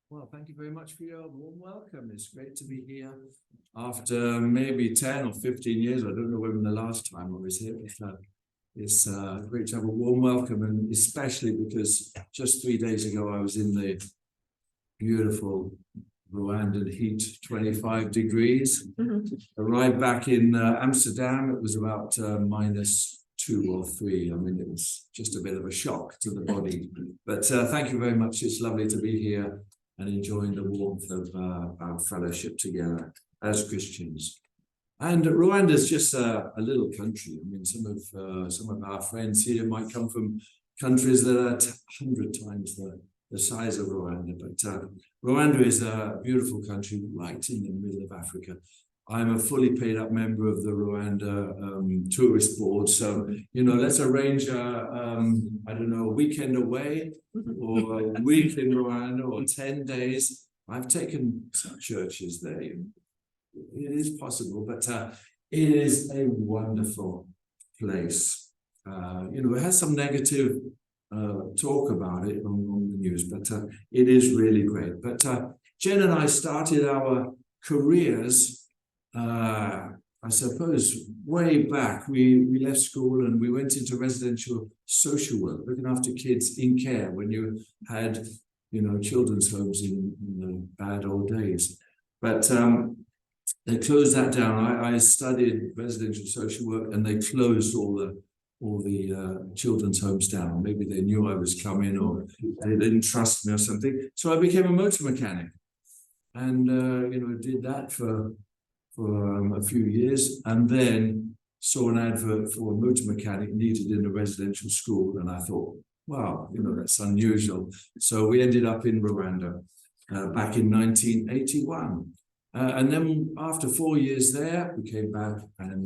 Well, thank you very much for your warm welcome. It's great to be here after maybe 10 or 15 years. I don't know when the last time I was here, but it's great to have a warm welcome, and especially because just 3 days ago I was in the beautiful Rwandan heat, 25 degrees. Arrived back in Amsterdam, it was about -2 or 3. I mean, it was just a bit of a shock to the body. But thank you very much. It's lovely to be here and enjoying the warmth of our fellowship together as Christians. And Rwanda is just a little country. I mean, some of our friends here might come from countries that are 100 times the size of Rwanda. But Rwanda is a beautiful country right in the middle of Africa. I'm a fully paid up member of the Rwanda tourist board. So, let's arrange I don't know, a weekend away or a week in Rwanda or 10 days. I've taken some churches there. It is possible, but it is a wonderful place. It has some negative talk about it on the news, but it is really great. But Jen and I started our careers I suppose way back. We left school and we went into residential social work, looking after kids in care when you had, children's homes in the bad old days. But they closed that down. I studied residential social work, and they closed all the children's homes down. Maybe they knew I was coming, or they didn't trust me or something. So I became a motor mechanic, and did that for a few years, and then saw an advert for a motor mechanic needed in a residential school, and I thought, wow, that's unusual. So we ended up in Rwanda back in 1981. And then after 4 years there, we came back and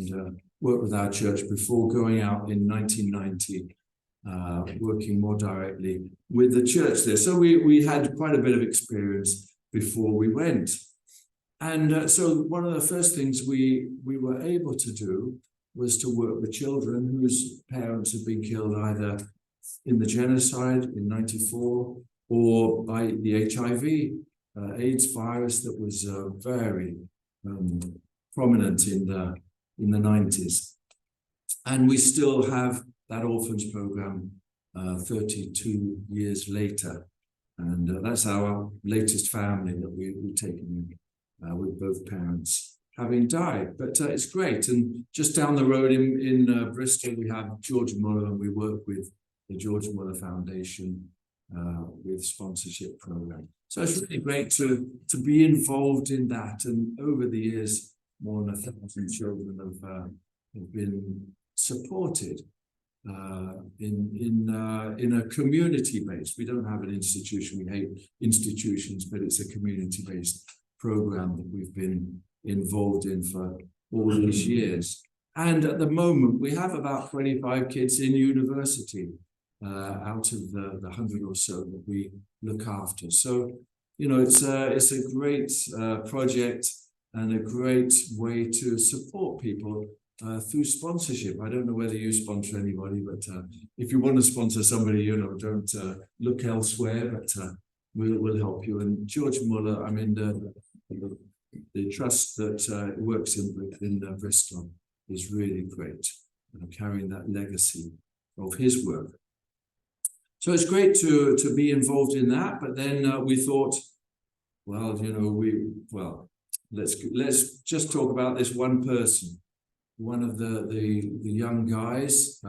worked with our church before going out in 1990, working more directly with the church there. So we had quite a bit of experience before we went. And so one of the first things we were able to do was to work with children whose parents had been killed either in the genocide in 94 or by the HIV AIDS virus that was very prominent in the 90s. And we still have that orphans program 32 years later. And that's our latest family that we've taken in. With both parents having died. But it's great. And just down the road in Bristol, we have George Muller, and we work with the George Muller Foundation with sponsorship program. So it's really great to be involved in that. And over the years, more than 1,000 children have been supported in a community base. We don't have an institution. We hate institutions, but it's a community based program that we've been involved in for all these years. And at the moment, we have about 25 kids in university out of the 100 or so that we look after. So, it's a great project and a great way to support people through sponsorship. I don't know whether you sponsor anybody, but if you want to sponsor somebody, don't look elsewhere, but we'll help you. And George Muller, I mean, the trust that works in Bristol is really great, carrying that legacy of his work. So it's great to be involved in that. But then we thought, let's just talk about this one person, one of the young guys.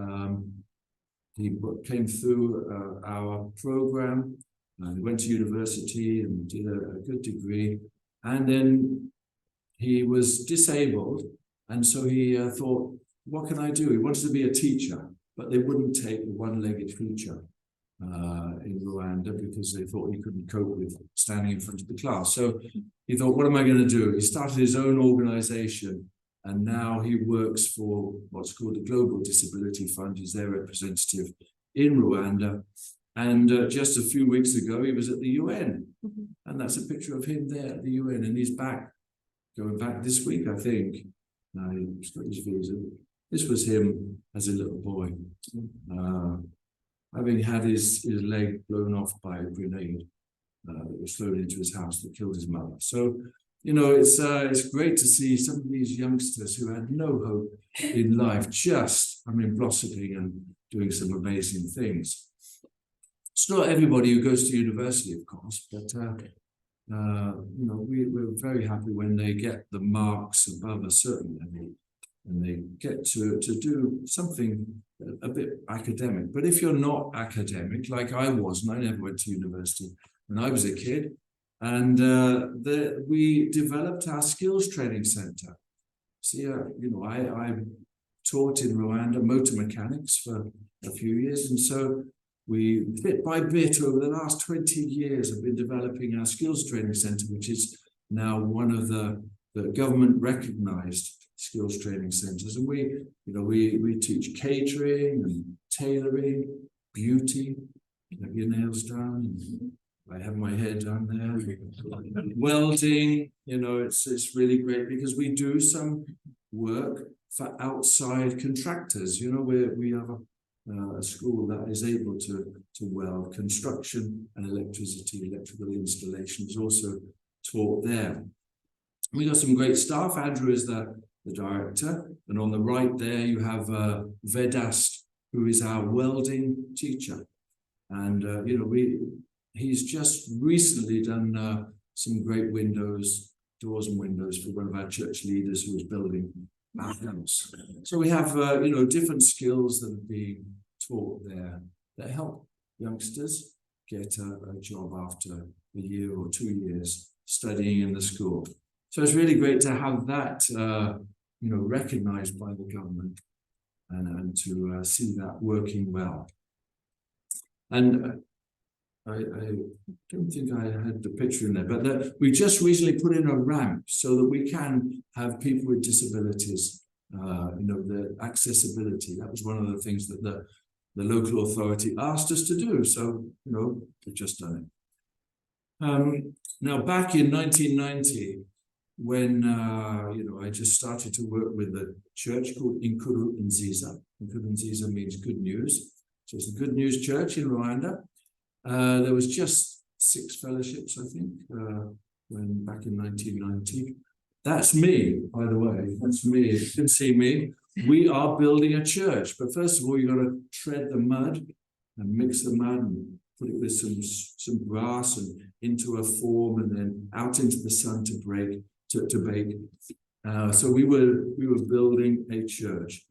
He came through our program. He went to university and did a good degree. And then he was disabled. And so he thought, what can I do? He wanted to be a teacher, but they wouldn't take a one-legged teacher in Rwanda because they thought he couldn't cope with standing in front of the class. So he thought, what am I going to do? He started his own organization, and now he works for what's called the Global Disability Fund. He's their representative in Rwanda. And just a few weeks ago, he was at the UN. And that's a picture of him there at the UN. And he's going back this week, I think. He's got his visa. This was him as a little boy, having had his leg blown off by a grenade. that was thrown into his house that killed his mother. So, you know, it's great to see some of these youngsters who had no hope in life just, blossoming and doing some amazing things. It's not everybody who goes to university, of course, but you know, we're very happy when they get the marks above a certain level and they get to do something a bit academic. But if you're not academic, like I wasn't, I never went to university when I was a kid, and we developed our skills training center. See, you know, I taught in Rwanda motor mechanics for a few years, and so we, bit by bit, over the last 20 years, have been developing our skills training center, which is now one of the government-recognized skills training centers. And we teach catering and tailoring, beauty, have your nails done, I have my hair done there, welding. You know, it's really great because we do some work for outside contractors. You know, we have a school that is able to weld. Construction and electrical installation is also taught there. We got some great staff. Andrew is the director, and on the right there you have Vedast, who is our welding teacher. And you know, he's just recently done some great doors and windows for one of our church leaders who is building our house. So we have you know, different skills that are being taught there that help youngsters get a job after a year or 2 years studying in the school. So it's really great to have that you know, recognized by the government and to see that working well. And I don't think I had the picture in there, but we just recently put in a ramp so that we can have people with disabilities, you know, the accessibility. That was one of the things that the local authority asked us to do. So, you know, we've just done it. Now, back in 1990, when, you know, I just started to work with a church called Inkuru Nziza. Inkuru Nziza means good news. So it's a good news church in Rwanda. There was just 6 fellowships, I think, when back in 1990. That's me, by the way. That's me. You can see me. We are building a church, but first of all, you've got to tread the mud and mix the mud and put it with some grass and into a form, and then out into the sun to bake. So we were building a church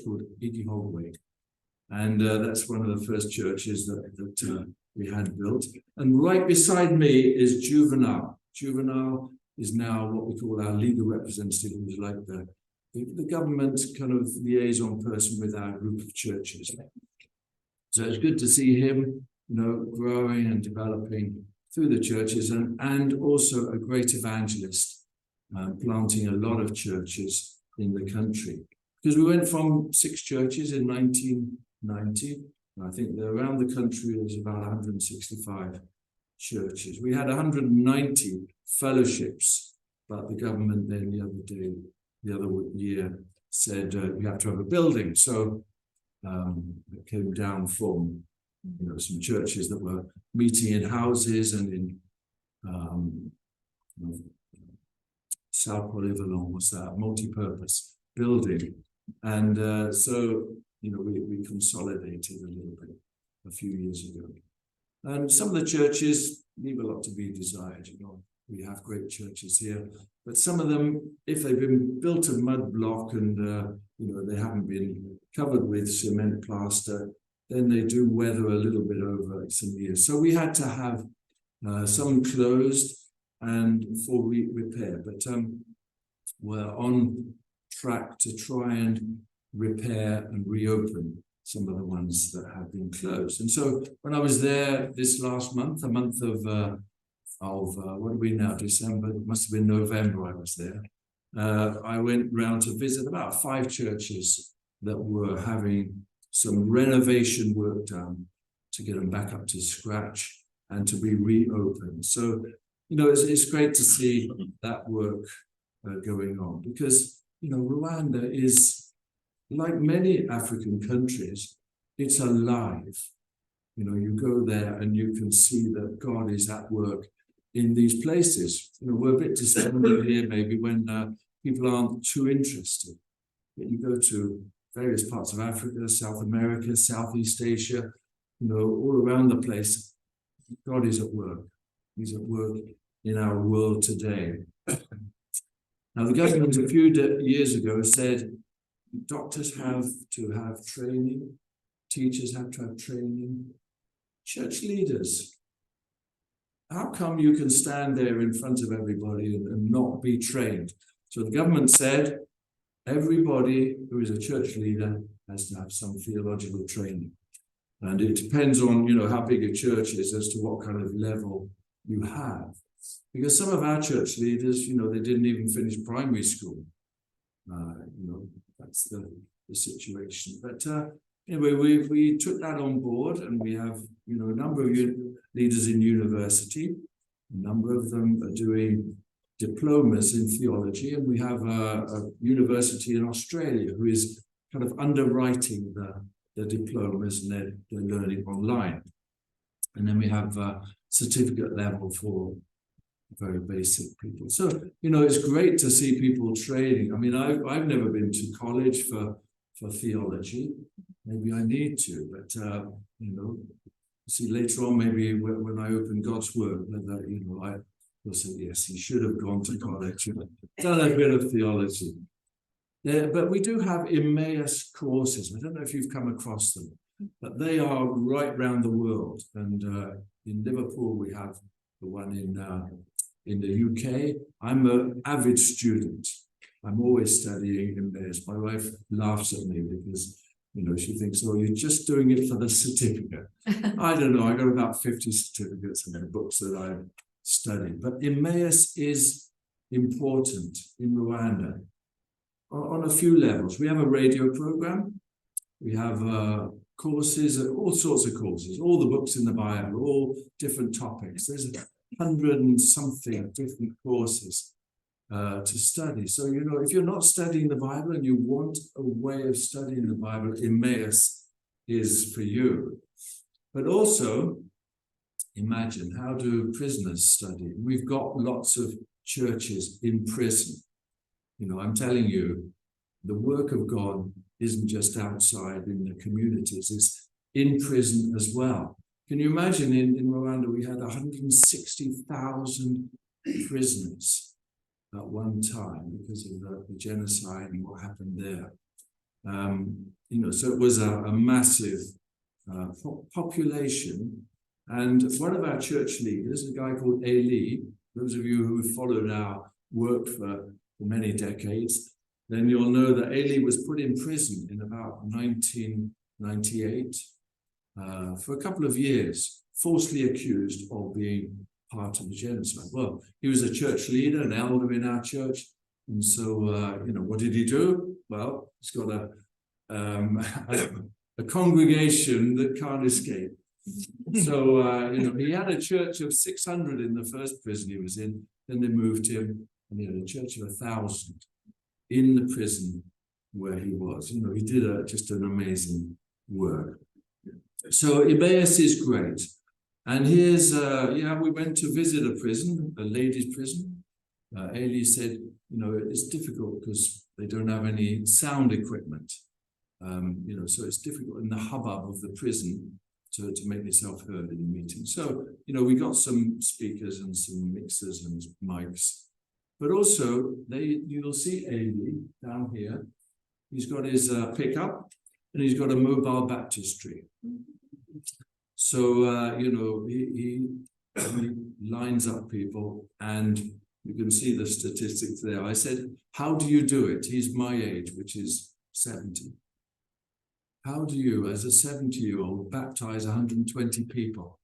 called Igihogwe, and that's one of the first churches that we had built. And right beside me is Juvenile. Juvenile is now what we call our legal representative, who's like the government kind of liaison person with our group of churches. So it's good to see him, you know, growing and developing through the churches, and also a great evangelist, planting a lot of churches in the country. Because we went from 6 churches in 1990. I think that around the country there's about 165 churches. We had 190 fellowships, but the government then the other year said you have to have a building. So it came down from, you know, some churches that were meeting in houses and in South Polyvalent was that multi-purpose building, and so, you know, we consolidated a little bit a few years ago. And some of the churches leave a lot to be desired. You know, we have great churches here, but some of them, if they've been built of mud block and you know, they haven't been covered with cement plaster, then they do weather a little bit over some years. So we had to have some closed and for repair, but we're on track to try and repair and reopen some of the ones that have been closed. And so when I was there this last month, a month of what are we now, December, it must have been November I was there, I went round to visit about 5 churches that were having some renovation work done to get them back up to scratch and to be reopened. So, you know, it's great to see that work going on, because, you know, Rwanda is, like many African countries, it's alive. You know, you go there and you can see that God is at work in these places. You know, we're a bit despondent here maybe when people aren't too interested. But you go to various parts of Africa, South America, Southeast Asia, you know, all around the place, God is at work. He's at work in our world today. Now, the government a few years ago said doctors have to have training, teachers have to have training, church leaders. How come you can stand there in front of everybody and not be trained? So the government said everybody who is a church leader has to have some theological training. And it depends on, you know, how big a church is as to what kind of level you have. Because some of our church leaders, you know, they didn't even finish primary school. You know, that's the situation. But anyway, we took that on board, and we have, you know, a number of leaders in university. A number of them are doing diplomas in theology, and we have a university in Australia who is kind of underwriting the diplomas, and they're learning online. And then we have certificate level for very basic people. So, you know, it's great to see people training. I mean, I've never been to college for theology. Maybe I need to, but, you know, see later on, maybe when I open God's word, whether, you know, I will say, yes, he should have gone to college, done a bit of theology. Yeah, but we do have Emmaus courses. I don't know if you've come across them, but they are right around the world. And in Liverpool, we have the one in the UK. I'm an avid student. I'm always studying Emmaus. My wife laughs at me because, you know, she thinks, well, you're just doing it for the certificate. I don't know. I got about 50 certificates and books that I've studied. But Emmaus is important in Rwanda on a few levels. We have a radio program. We have courses, all sorts of courses, all the books in the Bible, all different topics. There's 100 and something different courses to study. So, you know, if you're not studying the Bible and you want a way of studying the Bible, Emmaus is for you. But also, imagine, how do prisoners study? We've got lots of churches in prison. You know, I'm telling you, the work of God isn't just outside in the communities, it's in prison as well. Can you imagine in Rwanda, we had 160,000 prisoners at one time because of the genocide and what happened there. You know, so it was a massive population. And one of our church leaders, a guy called Eli, those of you who followed our work for many decades, then you'll know that Eli was put in prison in about 1998 for a couple of years, falsely accused of being part of the genocide. Well, he was a church leader, an elder in our church. And so, you know, what did he do? Well, he's got a congregation that can't escape. So, you know, he had a church of 600 in the first prison he was in. Then they moved him, and he had a church of 1,000 in the prison where he was. You know, he did just an amazing work. So Emmaus is great. And here's, we went to visit a prison, a ladies' prison. Ailey said, you know, it's difficult because they don't have any sound equipment. You know, so it's difficult in the hubbub of the prison to make yourself heard in the meeting. So, you know, we got some speakers and some mixers and mics. But also, you'll see Ailey down here. He's got his pickup, and he's got a mobile baptistry. So, you know, he lines up people, and you can see the statistics there. I said, how do you do it? He's my age, which is 70. How do you, as a 70-year-old, baptize 120 people?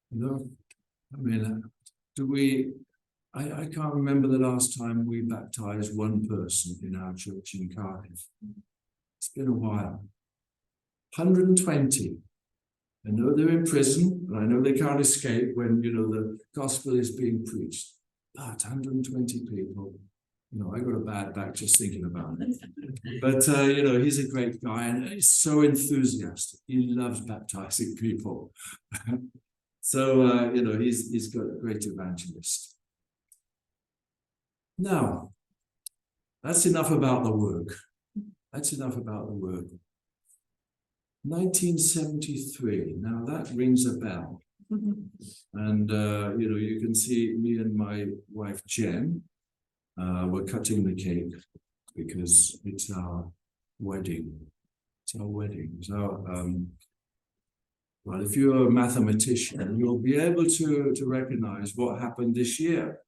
You know, I mean, I can't remember the last time we baptized one person in our church in Cardiff. It's been a while. 120. I know they're in prison, and I know they can't escape when, you know, the gospel is being preached. But 120 people I got a bad back just thinking about it. But, he's a great guy and he's so enthusiastic. He loves baptizing people. So, he's got a great evangelist. Now, that's enough about the work. That's enough about the work. 1973, now that rings a bell. And, you can see me and my wife, Jen, we're cutting the cake because it's our wedding. It's our wedding. So, well, if you're a mathematician, you'll be able to recognize what happened this year.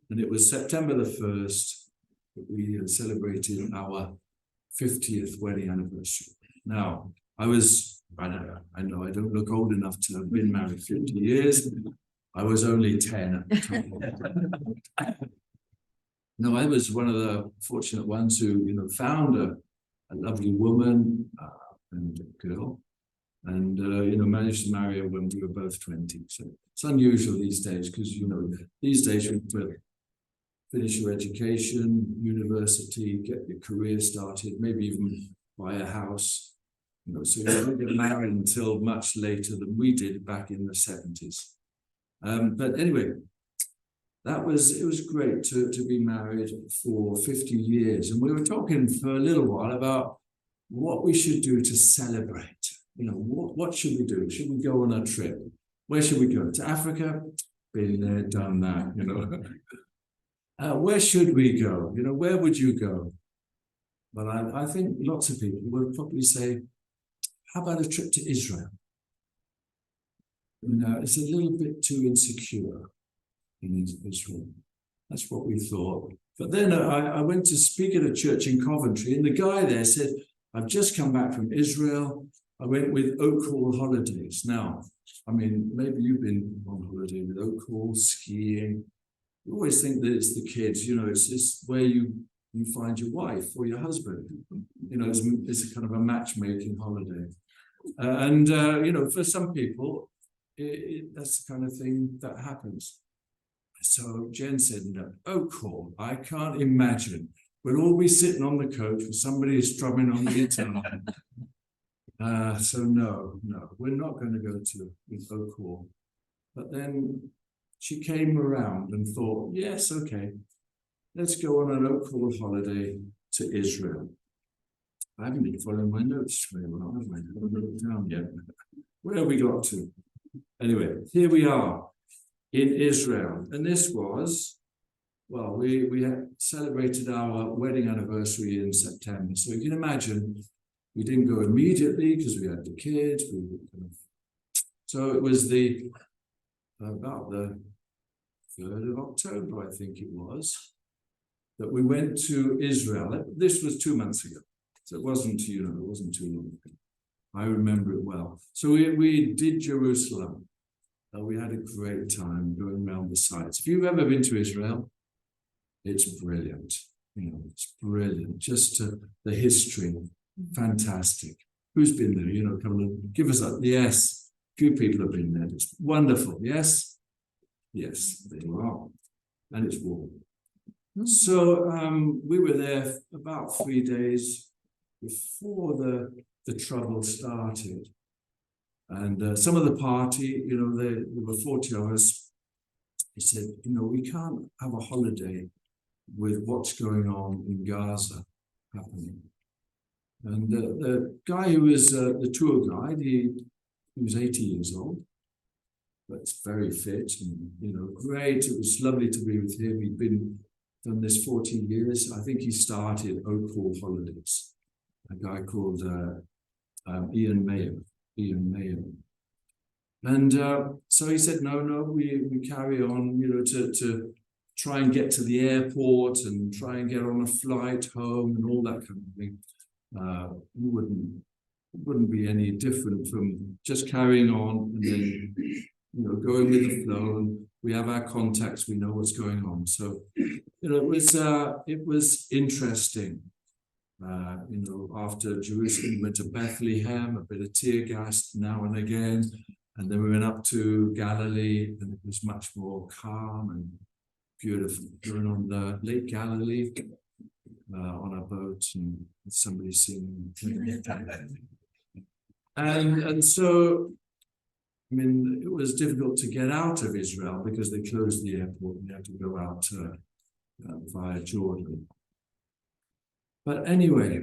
And it was September the 1st that we celebrated our 50th wedding anniversary. Now, I know I don't look old enough to have been married 50 years. I was only 10 at the time. No, I was one of the fortunate ones who, found a lovely woman and a girl, and managed to marry her when we were both 20. So it's unusual these days because these days you will finish your education, university, get your career started, maybe even buy a house. So you don't get married until much later than we did back in the 70s. But anyway, it was great to be married for 50 years. And we were talking for a little while about what we should do to celebrate. What should we do? Should we go on a trip? Where should we go? To Africa? Been there, done that, where should we go? Where would you go? But I think lots of people would probably say, how about a trip to Israel? It's a little bit too insecure in Israel. That's what we thought. But then I went to speak at a church in Coventry, and the guy there said, I've just come back from Israel. I went with Oak Hall Holidays. Now, maybe you've been on holiday with Oak Hall, skiing. You always think that it's the kids, it's where you find your wife or your husband. It's a kind of a matchmaking holiday. For some people, that's the kind of thing that happens. So Jen said, no, Oak Hall, I can't imagine. We'll all be sitting on the coach with somebody strumming on the guitar. So no, we're not going to go to Oak Hall. But then she came around and thought, yes, okay, let's go on an Oak Hall holiday to Israel. I haven't been following my notes very well, have I? I haven't looked down yet. Where have we got to? Anyway, here we are in Israel. And this was, we had celebrated our wedding anniversary in September. So you can imagine, we didn't go immediately because we had the kids. So it was about the 3rd of October, I think it was, that we went to Israel. This was 2 months ago. So it wasn't too long ago. I remember it well. So we did Jerusalem. We had a great time going around the sites. If you've ever been to Israel, it's brilliant. It's brilliant. Just the history, fantastic. Who's been there? Come and give us a yes. A few people have been there. It's wonderful. Yes, yes, there you are, and it's warm. So we were there about 3 days before the trouble started. And some of the party, there were 40 of us. He said, we can't have a holiday with what's going on in Gaza happening. And the guy who was the tour guide, he was 80 years old, but very fit and, great. It was lovely to be with him. He'd done this 40 years. I think he started Oak Hall Holidays, a guy called Ian Mayer. And so he said, no, we carry on, to try and get to the airport and try and get on a flight home and all that kind of thing. Wouldn't be any different from just carrying on and then, going with the flow. And we have our contacts, we know what's going on. So, it was interesting. After Jerusalem, we went to Bethlehem, a bit of tear gas now and again, and then we went up to Galilee, and it was much more calm and beautiful. We were on the Lake Galilee on a boat, and somebody singing. And so, I mean, it was difficult to get out of Israel because they closed the airport and you had to go out via Jordan. But anyway,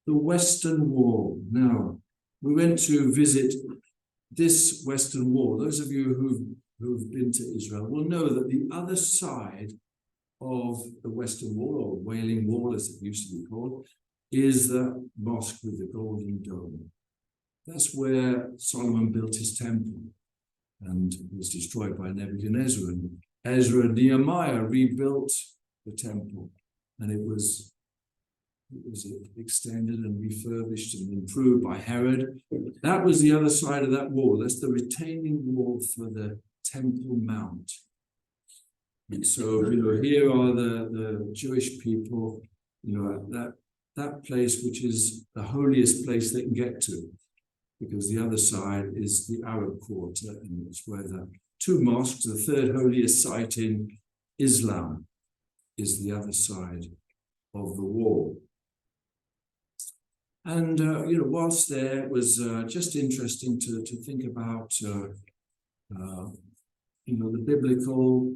the Western Wall. Now, we went to visit this Western Wall. Those of you who've been to Israel will know that the other side of the Western Wall, or Wailing Wall as it used to be called, is the mosque with the golden dome. That's where Solomon built his temple and it was destroyed by Nebuchadnezzar. And Ezra and Nehemiah rebuilt the temple, and it was extended and refurbished and improved by Herod. That was the other side of that wall. That's the retaining wall for the Temple Mount. And so, here are the Jewish people, at that place, which is the holiest place they can get to, because the other side is the Arab quarter, and it's where the two mosques, the third holiest site in Islam, is the other side of the wall. And, whilst there, it was just interesting to think about, the biblical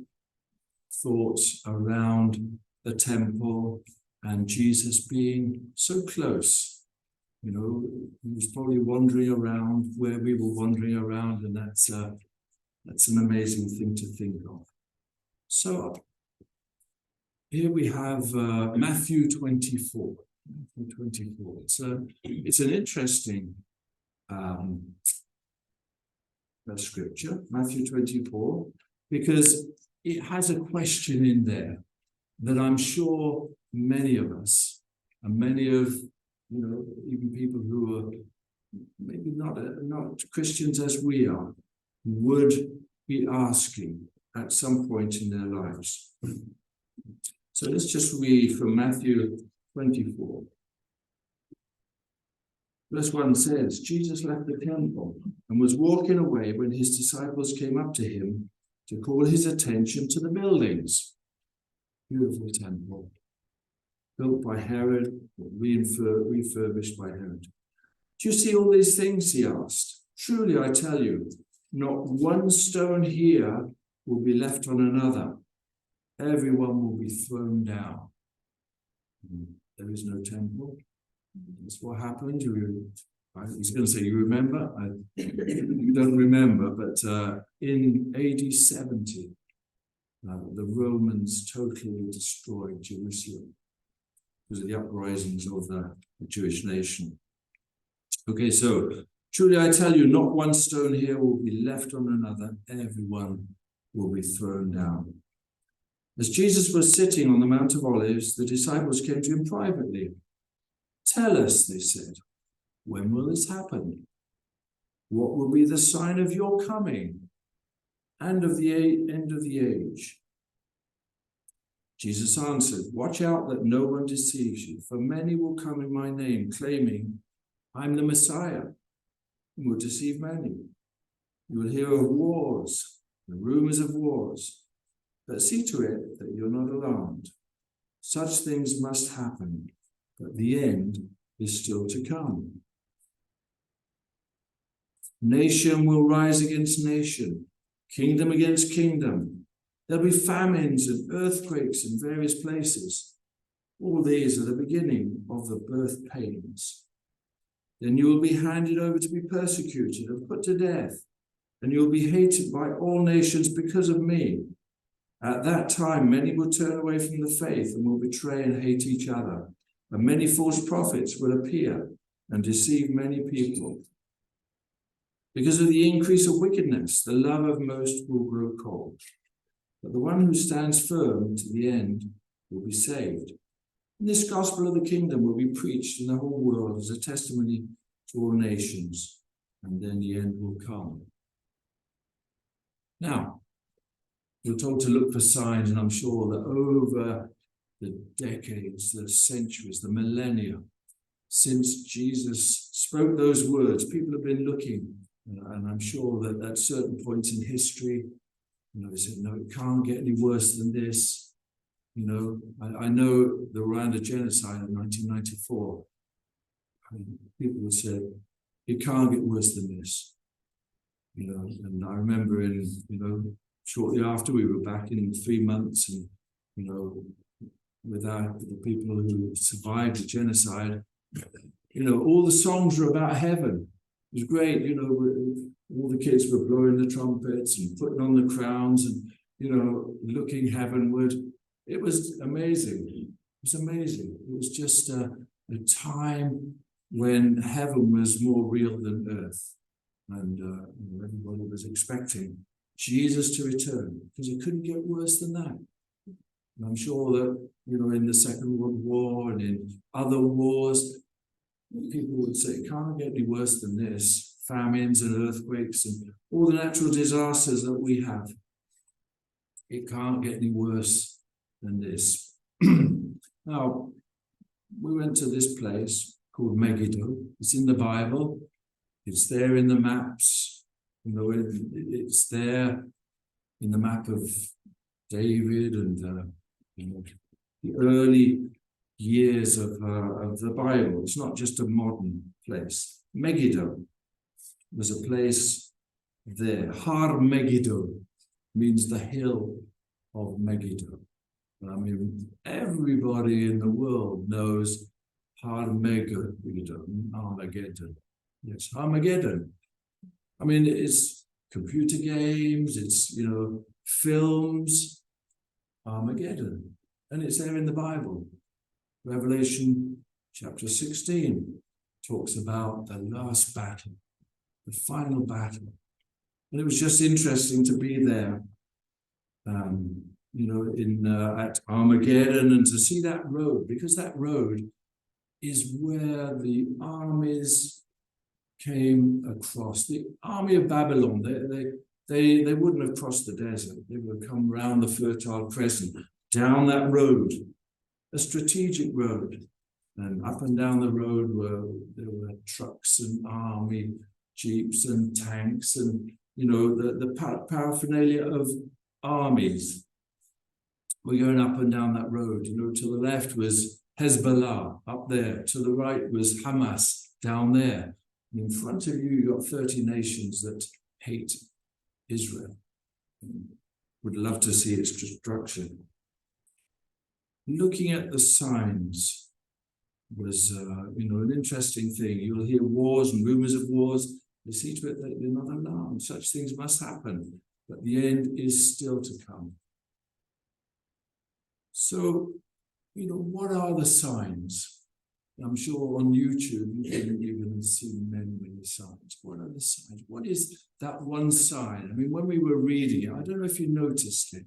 thoughts around the temple and Jesus being so close. He was probably wandering around where we were wandering around, and that's an amazing thing to think of. So here we have Matthew 24. Matthew 24. It's an interesting scripture, Matthew 24, because it has a question in there that I'm sure many of us, and many of even people who are maybe not Christians as we are, would be asking at some point in their lives. So let's just read from Matthew 24. Verse 1 says, Jesus left the temple and was walking away when his disciples came up to him to call his attention to the buildings. Beautiful temple, built by Herod, refurbished by Herod. Do you see all these things, he asked? Truly, I tell you, not one stone here will be left on another. Everyone will be thrown down. There is no temple. That's what happened. I was going to say, you remember? You don't remember, but in AD 70, the Romans totally destroyed Jerusalem because of the uprisings of the Jewish nation. Okay, so truly I tell you, not one stone here will be left on another. Everyone will be thrown down. As Jesus was sitting on the Mount of Olives, the disciples came to him privately. Tell us, they said, when will this happen? What will be the sign of your coming and of the end of the age? Jesus answered, watch out that no one deceives you, for many will come in my name, claiming, I'm the Messiah, and will deceive many. You will hear of wars, and rumors of wars, but see to it that you're not alarmed. Such things must happen, but the end is still to come. Nation will rise against nation, kingdom against kingdom. There'll be famines and earthquakes in various places. All these are the beginning of the birth pains. Then you will be handed over to be persecuted and put to death, and you will be hated by all nations because of me. At that time, many will turn away from the faith and will betray and hate each other. And many false prophets will appear and deceive many people. Because of the increase of wickedness, the love of most will grow cold. But the one who stands firm to the end will be saved. And this gospel of the kingdom will be preached in the whole world as a testimony to all nations, and then the end will come. Now, we're told to look for signs, and I'm sure that over the decades, the centuries, the millennia, since Jesus spoke those words, people have been looking, and I'm sure that at certain points in history, They said, no, it can't get any worse than this. I know the Rwanda genocide in 1994. People said, it can't get worse than this. And I remember shortly after we were back in 3 months, and, without the people who survived the genocide, all the songs were about heaven. It was great, all the kids were blowing the trumpets and putting on the crowns and, looking heavenward. It was amazing. It was amazing. It was just a time when heaven was more real than earth. And everybody was expecting Jesus to return, because it couldn't get worse than that. And I'm sure that, in the Second World War and in other wars, people would say, it can't get any worse than this. Famines and earthquakes and all the natural disasters that we have. It can't get any worse than this. Now, we went to this place called Megiddo. It's in the Bible. It's there in the maps. It's there in the map of David and the early years of the Bible. It's not just a modern place. Megiddo was a place there. Har Megiddo means the hill of Megiddo. I mean, everybody in the world knows Armageddon. Armageddon. Yes, Armageddon. I mean, it's computer games, it's, films, Armageddon. And it's there in the Bible. Revelation chapter 16 talks about the last battle, the final battle. And it was just interesting to be there, at Armageddon, and to see that road, because that road is where the armies came across. The army of Babylon, they wouldn't have crossed the desert. They would have come round the Fertile Crescent, down that road, a strategic road. And up and down the road there were trucks and army jeeps and tanks and, the paraphernalia of armies. We're going up and down that road. To the left was Hezbollah up there. To the right was Hamas down there. And in front of you, you've got 30 nations that hate Israel. Would love to see its destruction. Looking at the signs was, an interesting thing. You'll hear wars and rumors of wars. They see to it that you're not alarmed. Such things must happen, but the end is still to come. So, what are the signs? I'm sure on YouTube you're going to see many, many signs. What are the signs? What is that one sign? I mean, when we were reading it, I don't know if you noticed it.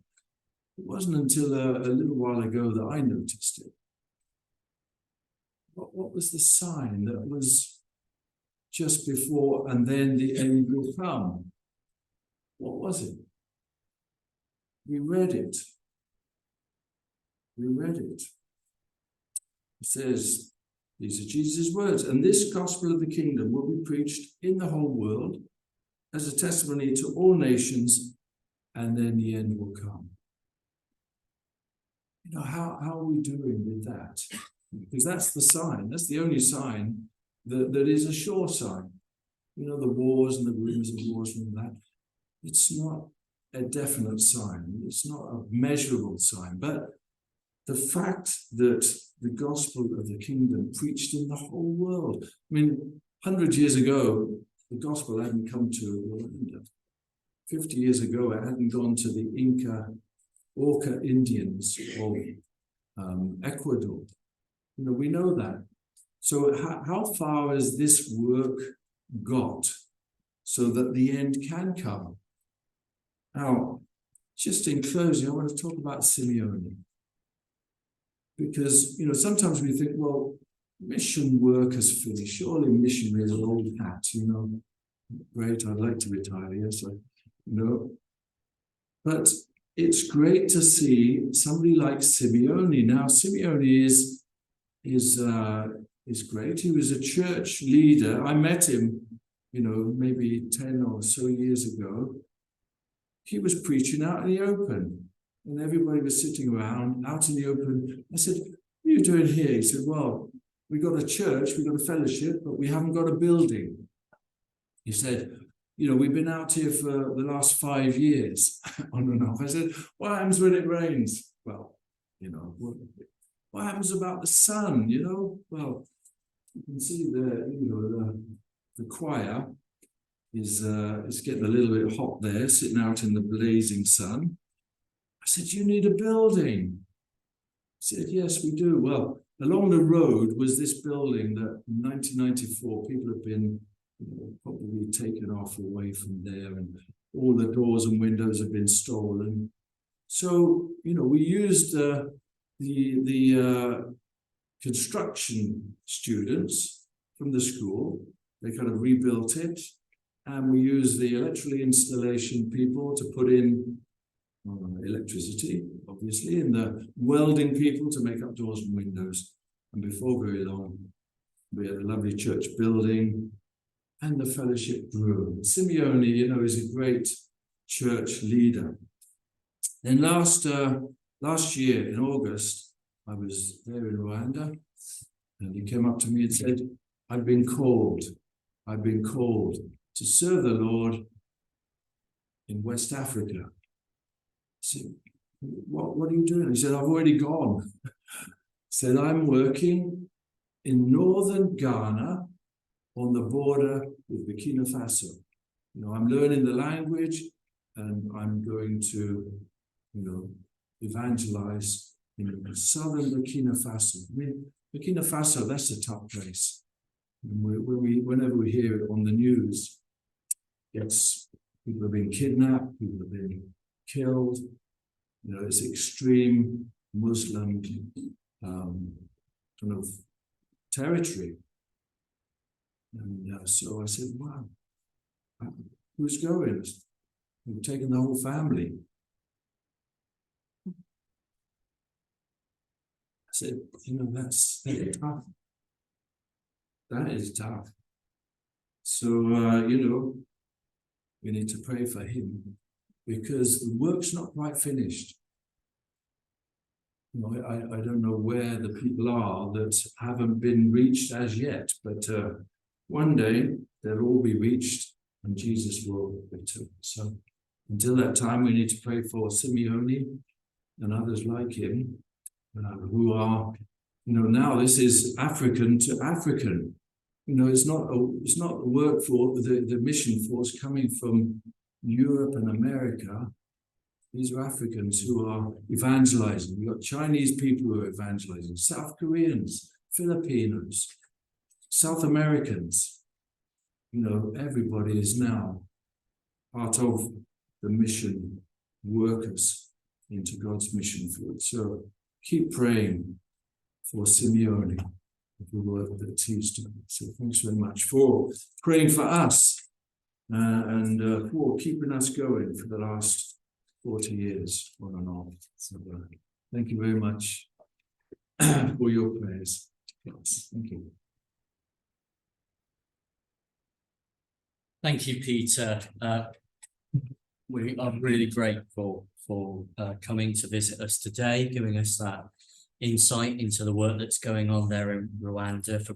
It wasn't until a little while ago that I noticed it. What was the sign that was just before and then the end will come? What was it? We read it. It says, these are Jesus' words, and this gospel of the kingdom will be preached in the whole world as a testimony to all nations, and then the end will come. How are we doing with that? Because that's the sign. That's the only sign that is a sure sign. The wars and the rumors of wars and that. It's not a definite sign. It's not a measurable sign. But the fact that the gospel of the kingdom preached in the whole world. I mean, 100 years ago, the gospel hadn't come to Rwanda. 50 years ago, it hadn't gone to the Orca Indians of Ecuador. We know that. So how far has this work got so that the end can come? Now, just in closing, I want to talk about Simeone. Because, sometimes we think, well, mission work has finished. Surely missionary is an old hat, Great, I'd like to retire, yes, But it's great to see somebody like Simeone. Now, Simeone is great. He was a church leader. I met him, maybe 10 or so years ago. he was preaching out in the open, and everybody was sitting around out in the open. I said, what are you doing here? He said, well, we got a church, we got a fellowship, but we haven't got a building. He said, you know, we've been out here for the last 5 years on and off. I said, what happens when it rains? Well, you know, what happens about the sun, you know? Well, you can see the choir is getting a little bit hot there, sitting out in the blazing sun. I said, you need a building. He said, yes, we do. Well, along the road was this building that in 1994, people have been probably taken off away from there, and all the doors and windows have been stolen. So, you know, we used the construction students from the school. They kind of rebuilt it, and we used the electrical installation people to put in electricity, obviously, and the welding people to make up doors and windows. And before very long, we had a lovely church building, and the fellowship grew. Simeone, you know, is a great church leader. Then last year in August, I was there in Rwanda, and he came up to me and said, I've been called to serve the Lord in West Africa. I said, what are you doing? He said, I've already gone. He said, I'm working in northern Ghana on the border with Burkina Faso. You know, I'm learning the language, and I'm going to, you know, evangelize in southern Burkina Faso. I mean, Burkina Faso, that's a tough place. Whenever we hear it on the news, people have been kidnapped, people have been killed. You know, it's extreme Muslim kind of territory. And so I said, wow, who's going? We've taken the whole family. I said, you know, that's tough. That is tough. So, you know, we need to pray for him, because the work's not quite finished. You know, I don't know where the people are that haven't been reached as yet, but one day they'll all be reached and Jesus will return. So until that time, we need to pray for Simeone and others like him who are, you know, now this is African to African. You know, it's not the work for the mission force coming from Europe and America. These are Africans who are evangelizing. We've got Chinese people who are evangelizing, South Koreans, Filipinos, South Americans. You know, everybody is now part of the mission workers into God's mission field. So keep praying for Simeone, the work that he's doing. So thanks very much for praying for us and for keeping us going for the last 40 years on and on. So thank you very much for your prayers. Yes, thank you. Thank you, Peter. We are really grateful for coming to visit us today, giving us that insight into the work that's going on there in Rwanda, for